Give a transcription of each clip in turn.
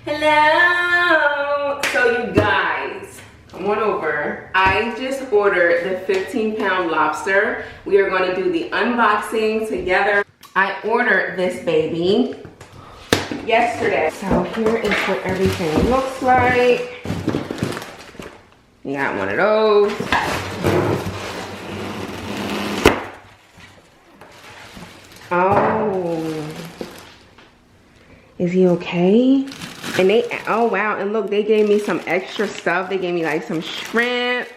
Hello! So you guys, come on over. I just ordered the 15-pound lobster. We are going to do the unboxing together. I ordered this baby yesterday. So here is what everything looks like. You got one of those. Oh. Is he okay? And they, oh wow, and look, they gave me some extra stuff. They gave me like some shrimp.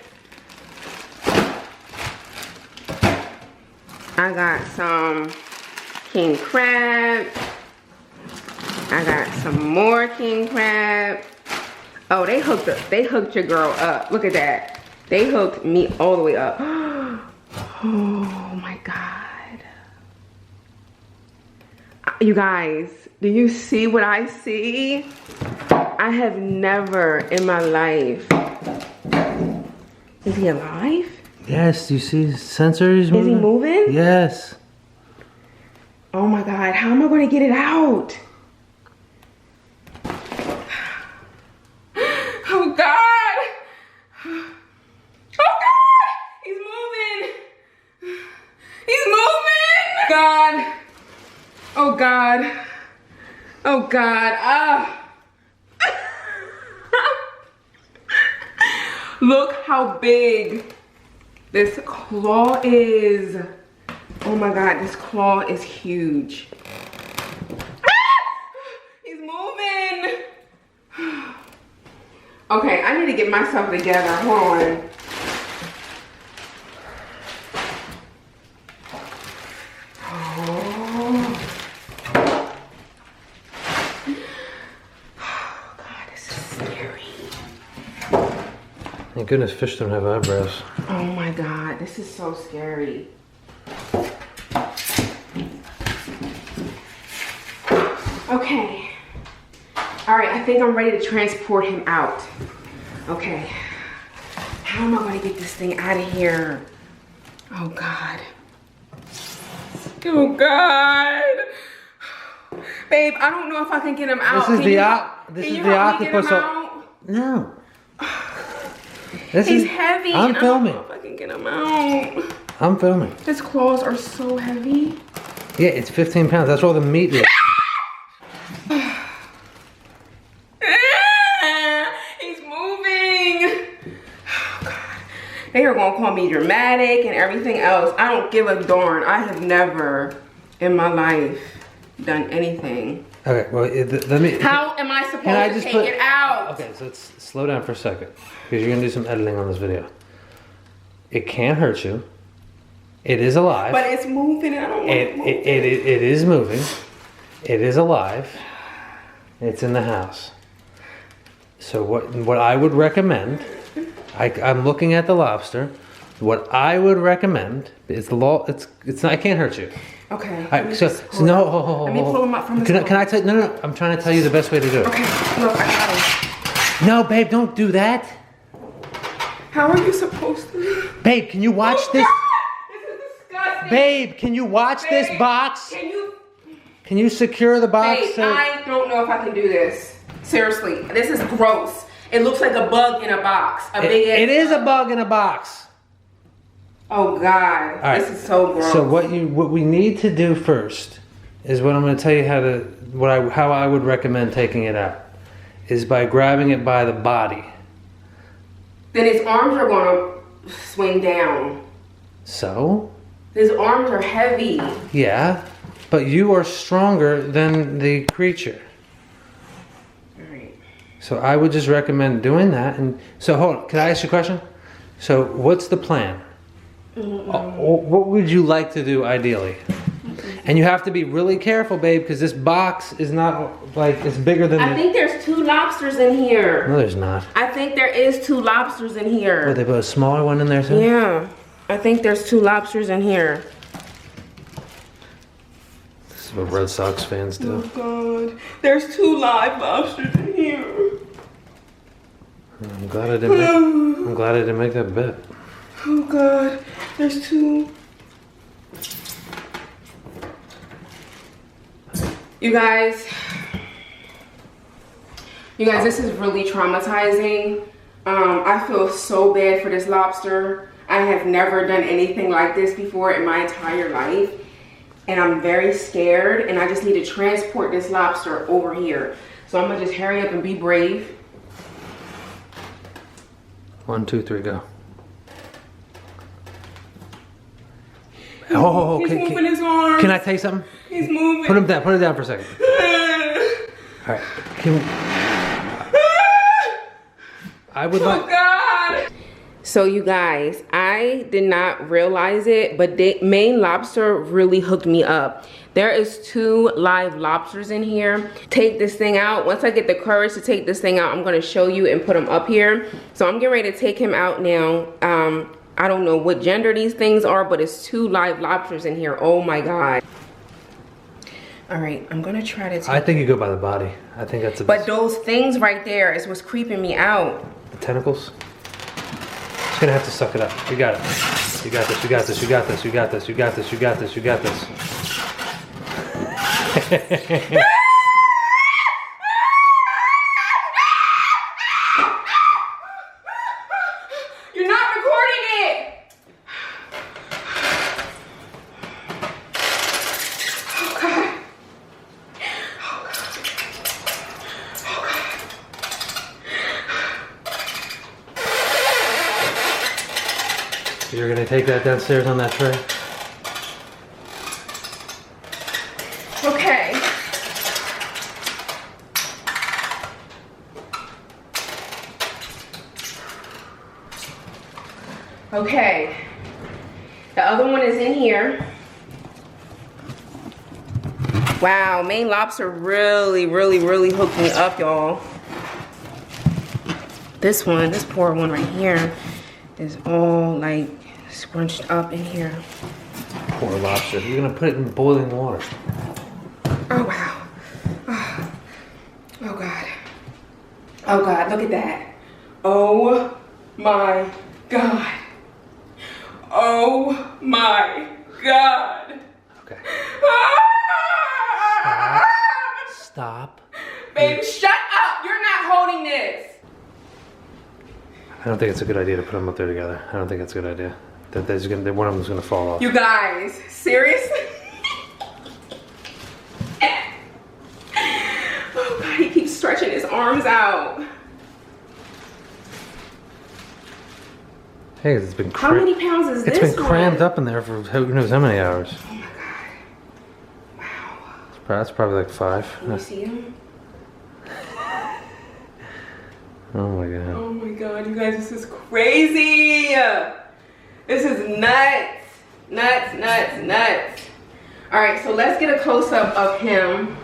I got some king crab. I got some more king crab. Oh, they hooked your girl up. Look at that. They hooked me all the way up. Oh my God. You guys, do you see what I see? I have never in my life. Is he alive? Yes, do you see his sensors moving? Is he moving? Yes. Oh my God, how am I gonna get it out? Oh God! Oh God! He's moving! He's moving! God! Oh God. Oh God. Ah. Look how big this claw is. Oh my God, this claw is huge. He's moving. Okay, I need to get myself together. Hold on. Thank goodness fish don't have eyebrows. Oh my God, this is so scary. Okay. All right, I think I'm ready to transport him out. Okay. How am I gonna get this thing out of here? Oh God. Oh God. Babe, I don't know if I can get him out. This is the octopus. No. He's heavy. I'm filming. I don't know if I can get him out. I'm filming. His claws are so heavy. Yeah, it's 15 pounds. That's where all the meat is. He's moving. Oh God. They are gonna call me dramatic and everything else. I don't give a darn. I have never in my life done anything. Okay, well, let me. How am I supposed to take it out? Okay, so let's slow down for a second because you're gonna do some editing on this video. It can't hurt you. It is alive. But it's moving. And I don't want it. It is moving. It is alive. It's in the house. So what I would recommend, I'm looking at the lobster. What I would recommend is the law. It's not. It can't hurt you. Okay. Right, so no. Let me pull him up from the Can I tell you? No. I'm trying to tell you the best way to do it. Okay. Look, I got him. No, babe, don't do that. How are you supposed to? Babe, can you watch this? God! This is disgusting. Babe, can you watch this box? Can you secure the box? Babe, I don't know if I can do this. Seriously, this is gross. It looks like a bug in a box. It is a bug in a box. Oh God, right. This is so gross. So what we need to do first is what I'm going to tell you how I would recommend taking it out is by grabbing it by the body. Then his arms are going to swing down. So? His arms are heavy. Yeah, but you are stronger than the creature. All right. So I would just recommend doing that. And so hold on, can I ask you a question? So what's the plan? What would you like to do ideally? And you have to be really careful, babe, because this box is not like it's bigger than. I think there's 2 lobsters in here. No, there's not. I think there is 2 lobsters in here. Oh, they put a smaller one in there too? Yeah, I think there's 2 lobsters in here. This is what Red Sox fans do. Oh God, there's 2 live lobsters in here. I'm glad I didn't make that bet. Oh God, there's 2. You guys, You guys, this is really traumatizing. I feel so bad for this lobster. I have never done anything like this before in my entire life. And I'm very scared, and I just need to transport this lobster over here. So I'm gonna just hurry up and be brave. 1, 2, 3, go. Oh, he's moving his arms. Can I tell you something? He's moving. Put him down for a second. All right. I would like. Oh God. So you guys, I did not realize it, but Maine Lobster really hooked me up. There is 2 live lobsters in here. Take this thing out. Once I get the courage to take this thing out, I'm gonna show you and put him up here. So I'm getting ready to take him out now. I don't know what gender these things are, but it's 2 live lobsters in here. Oh my God. All right, I'm gonna try to take. I think you go by the body. I think that's the But best. those things right there is what's creeping me out. The tentacles. Just gonna have to suck it up. You got it. You got this. You got this. You got this. You got this. You got this. You got this. You got this. You're not recording it. Oh God. Oh God. Oh God. You're gonna take that downstairs on that tray. Okay. Okay. The other one is in here. Wow, Maine Lobster really hooked me up, y'all. This poor one right here is all like scrunched up in here. Poor lobster. You're gonna put it in boiling water. Oh wow. Oh, oh God. Oh God, look at that. Oh my God. Oh my God. Okay. Ah! Stop. Baby, shut up. You're not holding this. I don't think it's a good idea to put them up there together. I don't think it's a good idea. That one of them's gonna fall off. You guys, seriously? Oh God, he keeps stretching his arms out. Hey, it's been How many pounds is this? It's been crammed up in there for who knows how many hours. Oh my God. Wow. That's probably like 5. Can you see him? Oh my God. Oh my God, you guys, this is crazy. This is nuts. Nuts, nuts, nuts. All right, so let's get a close-up of him.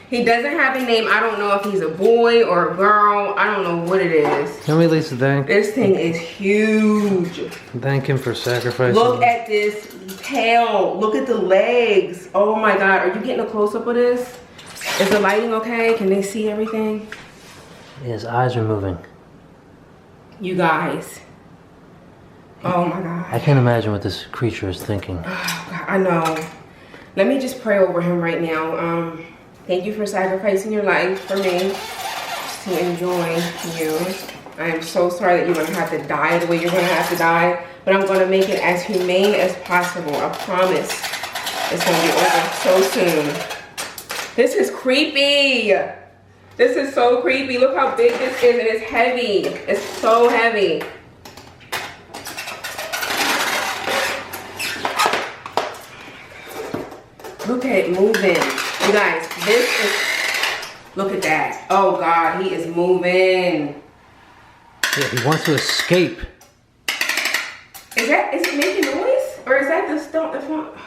He doesn't have a name. I don't know if he's a boy or a girl. I don't know what it is. Can we at least thank This thing is huge. him for sacrificing? Look at this tail. Look at the legs. Oh my God, are you getting a close-up of this? Is the lighting okay? Can they see everything? His eyes are moving. You guys. Oh my God. I can't imagine what this creature is thinking. Oh God, I know. Let me just pray over him right now. Thank you for sacrificing your life for me to enjoy you. I am so sorry that you're gonna have to die the way you're gonna have to die, but I'm gonna make it as humane as possible. I promise it's gonna be over so soon. This is creepy. This is so creepy. Look how big this is, and it's heavy. It's so heavy. Look at it moving. You guys, this is, look at that. Oh God, he is moving. Yeah, he wants to escape. Is it making noise? Or is that the stone? Oh God.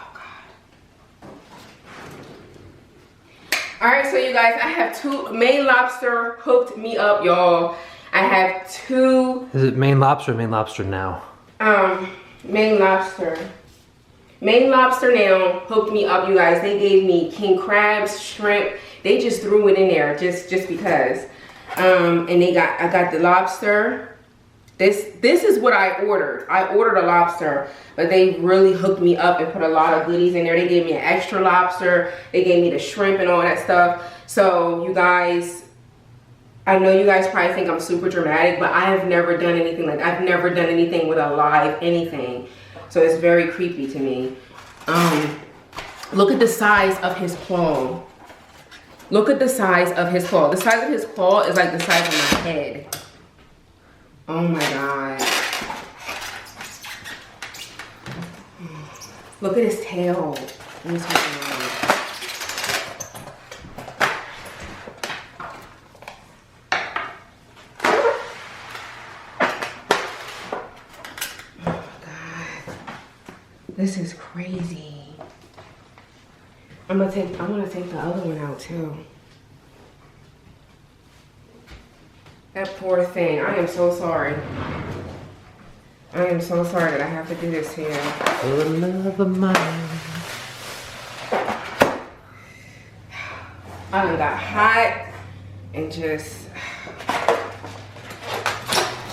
All right, so you guys, I have 2, Maine Lobster hooked me up, y'all. I have 2. Is it Maine Lobster or Maine Lobster now? Maine Lobster. Maine Lobster now hooked me up, you guys. They gave me king crabs, shrimp. They just threw it in there just because. And I got the lobster. This is what I ordered. I ordered a lobster, but they really hooked me up and put a lot of goodies in there. They gave me an extra lobster. They gave me the shrimp and all that stuff. So you guys, I know you guys probably think I'm super dramatic, but I have never done anything like, I've never done anything with a live anything. So it's very creepy to me. Look at the size of his claw. Look at the size of his claw. The size of his claw is like the size of my head. Oh my God. Look at his tail. Let me turn it around. This is crazy. I'm gonna take the other one out too. That poor thing. I am so sorry. I am so sorry that I have to do this to you. For love of mine. I done got hot and just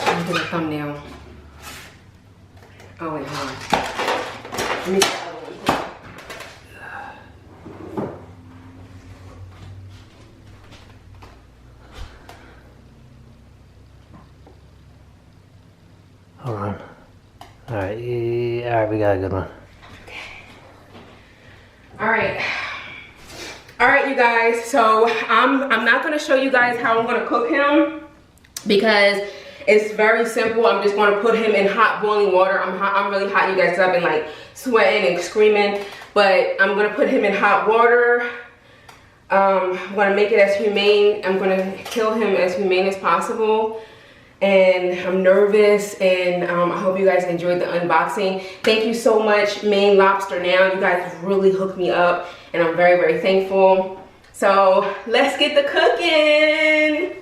let me get a thumbnail. Oh wait, hold on. Let me get the other one. Hold on. All right, we got a good one. All right, you guys. So I'm not gonna show you guys how I'm gonna cook him because it's very simple. I'm just gonna put him in hot boiling water. I'm really hot, you guys. So I've been like sweating and screaming, but I'm gonna put him in hot water. I'm gonna make it as humane. I'm gonna kill him as humane as possible. And I'm nervous, and I hope you guys enjoyed the unboxing. Thank you so much, Maine Lobster. Now you guys really hooked me up, and I'm very, very thankful. So let's get the cooking.